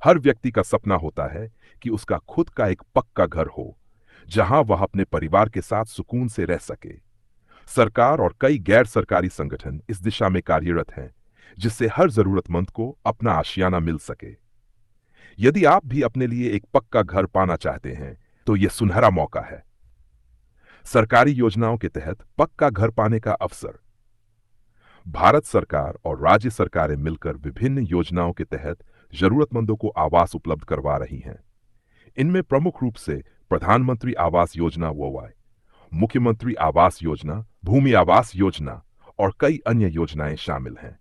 हर व्यक्ति का सपना होता है कि उसका खुद का एक पक्का घर हो, जहां वह अपने परिवार के साथ सुकून से रह सके। सरकार और कई गैर सरकारी संगठन इस दिशा में कार्यरत हैं, जिससे हर जरूरतमंद को अपना आशियाना मिल सके। यदि आप भी अपने लिए एक पक्का घर पाना चाहते हैं, तो यह सुनहरा मौका है। सरकारी योजनाओं के तहत पक्का घर पाने का अवसर। भारत सरकार और राज्य सरकारें मिलकर विभिन्न योजनाओं के तहत जरूरतमंदों को आवास उपलब्ध करवा रही हैं। इनमें प्रमुख रूप से प्रधानमंत्री आवास योजना वोवाई, मुख्यमंत्री आवास योजना, भूमि आवास योजना और कई अन्य योजनाएं शामिल हैं।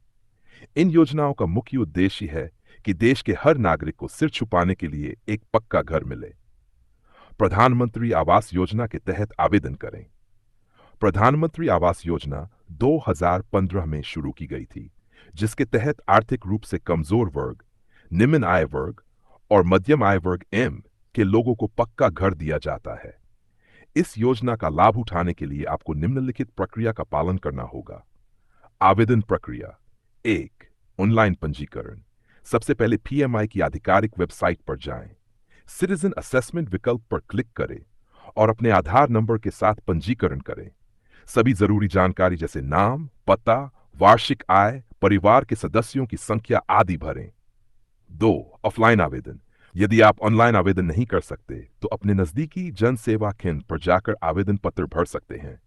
इन योजनाओं का मुख्य उद्देश्य है कि देश के हर नागरिक को सिर छुपाने के लिए एक पक्का घर मिले। प्रधानमंत्री आवास योजना के तहत आवेदन करें। प्रधानमंत्री आवास योजना 2015 में शुरू की गई थी, जिसके तहत आर्थिक रूप से कमजोर वर्ग, निम्न आय वर्ग और मध्यम आय वर्ग एम के लोगों को पक्का घर दिया जाता है। इस योजना का लाभ उठाने के लिए आपको निम्नलिखित प्रक्रिया का पालन करना होगा। आवेदन प्रक्रिया। 1. ऑनलाइन पंजीकरण। सबसे पहले पीएमआई की आधिकारिक वेबसाइट पर जाएं। सिटीजन असेसमेंट विकल्प पर क्लिक करें और अपने आधार नंबर के साथ पंजीकरण करें। सभी जरूरी जानकारी जैसे नाम, पता, वार्षिक आय, परिवार के सदस्यों की संख्या आदि भरें। 2. ऑफलाइन आवेदन। यदि आप ऑनलाइन आवेदन नहीं कर सकते, तो अपने नजदीकी जन सेवा केंद्र पर जाकर आवेदन पत्र भर सकते हैं।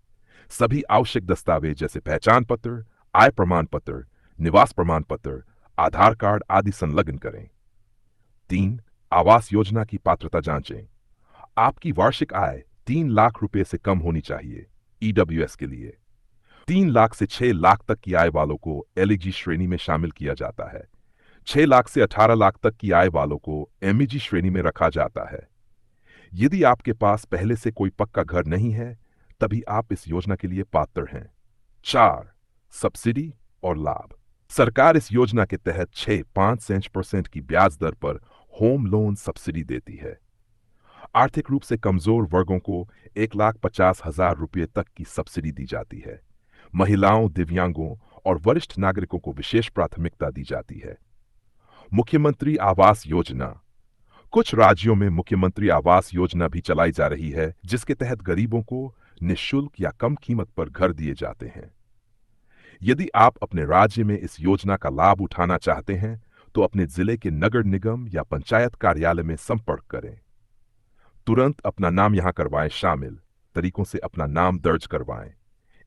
सभी आवश्यक दस्तावेज जैसे पहचान पत्र, आय प्रमाण पत्र, निवास प्रमाण पत्र, आधार कार्ड आदि संलग्न करें। 3. आवास योजना की पात्रता जांचें। आपकी वार्षिक आय 3 लाख रुपए से कम होनी चाहिए। ईडब्ल्यूएस के लिए 3 लाख से 6 लाख तक की आय वालों को एलईजी श्रेणी में शामिल किया जाता है। 6 लाख से 18 लाख तक की आय वालों को एमईजी श्रेणी में रखा जाता है। यदि आपके पास पहले से कोई पक्का घर नहीं है, तभी आप इस योजना के लिए पात्र हैं। 4. सब्सिडी और लाभ। सरकार इस योजना के तहत 6.5% की ब्याज दर पर होम लोन सब्सिडी देती है। आर्थिक रूप से कमजोर वर्गों को 1,50,000 रुपये तक की सब्सिडी दी जाती है। महिलाओं, दिव्यांगों और वरिष्ठ नागरिकों को विशेष प्राथमिकता दी जाती है। मुख्यमंत्री आवास योजना। कुछ राज्यों में मुख्यमंत्री आवास योजना भी चलाई जा रही है, जिसके तहत गरीबों को निःशुल्क या कम कीमत पर घर दिए जाते हैं। यदि आप अपने राज्य में इस योजना का लाभ उठाना चाहते हैं, तो अपने जिले के नगर निगम या पंचायत कार्यालय में संपर्क करें। तुरंत अपना नाम यहां करवाएं शामिल। तरीकों से अपना नाम दर्ज करवाएं।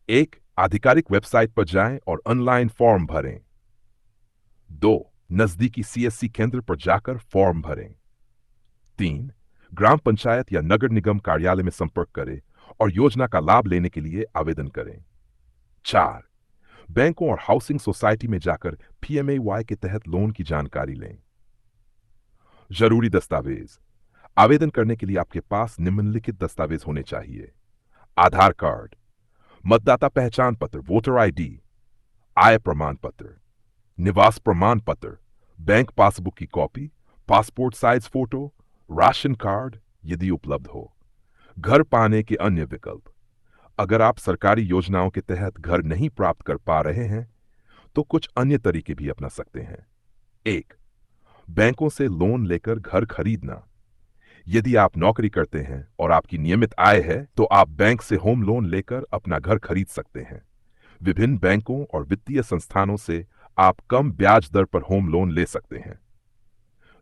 1. आधिकारिक वेबसाइट पर जाएं और ऑनलाइन फॉर्म भरें। 2. नजदीकी सीएससी केंद्र पर जाकर फॉर्म भरें। 3. ग्राम पंचायत या नगर निगम कार्यालय में संपर्क करें और योजना का लाभ लेने के लिए आवेदन करें। 4. बैंकों और हाउसिंग सोसाइटी में जाकर पीएमएवाई के तहत लोन की जानकारी लें। जरूरी दस्तावेज। आवेदन करने के लिए आपके पास निम्नलिखित दस्तावेज होने चाहिए। आधार कार्ड, मतदाता पहचान पत्र वोटर आईडी, आय प्रमाण पत्र, निवास प्रमाण पत्र, बैंक पासबुक की copy, passport size photo, ration card यदि उपलब्ध हो। घर पाने के अन्य विकल्प। अगर आप सरकारी योजनाओं के तहत घर नहीं प्राप्त कर पा रहे हैं, तो कुछ अन्य तरीके भी अपना सकते हैं। 1. बैंकों से लोन लेकर घर खरीदना। यदि आप नौकरी करते हैं और आपकी नियमित आय है, तो आप बैंक से होम लोन लेकर अपना घर खरीद सकते हैं। विभिन्न बैंकों और वित्तीय संस्थानों से आप कम ब्याज दर पर होम लोन ले सकते हैं।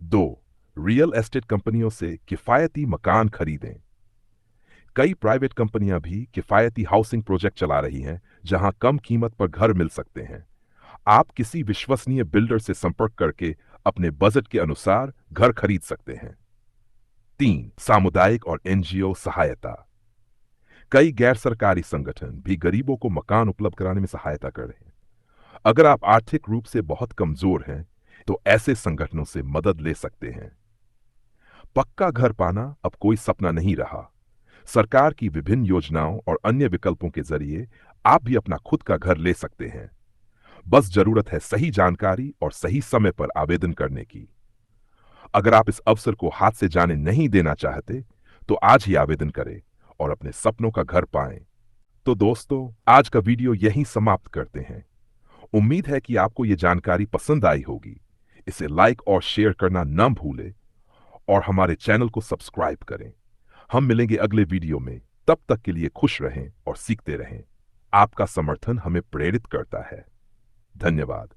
2. रियल एस्टेट कंपनियों से किफायती मकान खरीदें। कई प्राइवेट कंपनियां भी किफायती हाउसिंग प्रोजेक्ट चला रही हैं, जहां कम कीमत पर घर मिल सकते हैं। आप किसी विश्वसनीय बिल्डर से संपर्क करके अपने बजट के अनुसार घर खरीद सकते हैं। 3. सामुदायिक और एनजीओ सहायता। कई गैर सरकारी संगठन भी गरीबों को मकान उपलब्ध कराने में सहायता कर रहे हैं। अगर आप आर्थिक रूप से बहुत कमजोर हैं, तो ऐसे संगठनों से मदद ले सकते हैं। पक्का घर पाना अब कोई सपना नहीं रहा। सरकार की विभिन्न योजनाओं और अन्य विकल्पों के जरिए आप भी अपना खुद का घर ले सकते हैं। बस जरूरत है सही जानकारी और सही समय पर आवेदन करने की। अगर आप इस अवसर को हाथ से जाने नहीं देना चाहते, तो आज ही आवेदन करें और अपने सपनों का घर पाएं। तो दोस्तों, आज का वीडियो यहीं समाप्त करते हैं। उम्मीद है कि आपको यह जानकारी पसंद आई होगी। इसे लाइक और शेयर करना न भूलें और हमारे चैनल को सब्सक्राइब करें। हम मिलेंगे अगले वीडियो में। तब तक के लिए खुश रहें और सीखते रहें। आपका समर्थन हमें प्रेरित करता है। धन्यवाद।